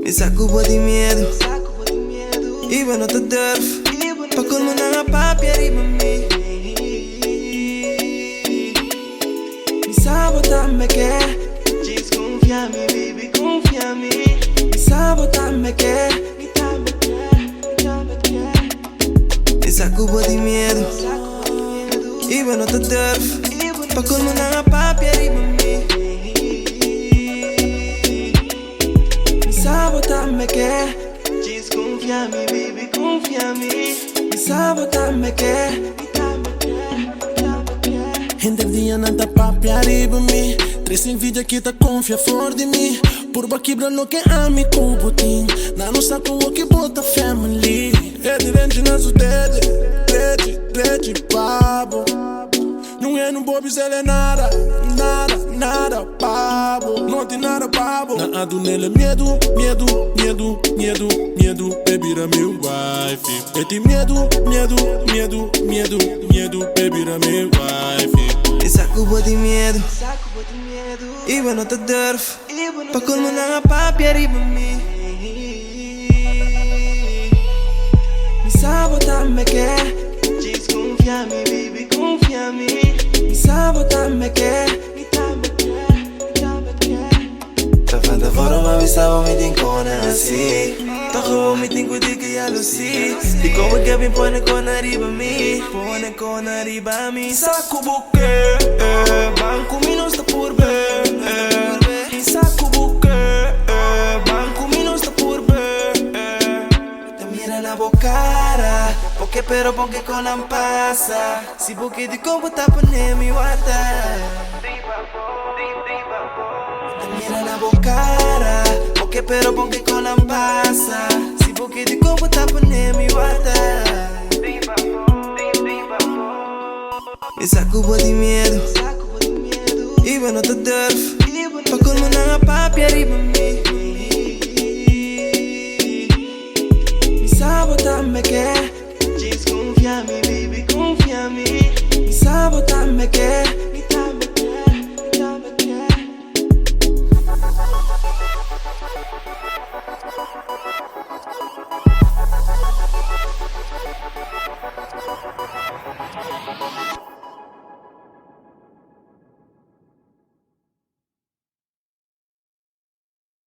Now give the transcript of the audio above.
Me sacubo de medo e eu não te durf pa colmo na papi arriba me. Me sabota-me quer, diz confia-me, baby, confia-me. Me sabota-me quer, me sacubo de medo e eu não te durf pa colmo na papi arriba me. Me sabota-me quer, diz confia-me, baby, confia-me. Me sabota-me quer. Hinder dia nanta papi arriba me. Três envidia que tá confia fora de mim. Por quebra lo que ami kubutin. Na nossa o que bota family. É dirente na sua rede, pabo. Não é no bobis, ele é nada, pabo. Não tem nada, pabo. Na ado nele medo, baby, era meu wife. Eu tenho medo, baby, era meu wife. Me sacubo de medo e eu não te durf pa colmo na papi arriba me. Me sabota-me quer, diz confia-me, baby, confia-me. Me sabota-me quer. Tá falando fora uma vez estava me tincona assim. Tá como me tinco de que já lo si. E como que me põe com arriba me. Põe com arriba me. Saco buque, banco me não está por ver. Saco buque, banco me não está por ver. Te mira na bocara, porque pero porque con la pasa. Si buque de como tá pane mi guarda. Mira na bocara, porque pero porque con la pasa. Si porque de como tá pane mi guarda. Me sacubo de medo e eu não te durf pa colmo na papi arriba me. Me sabota-me quer, diz confia-me, baby, confia-me. Me sabota-me quer.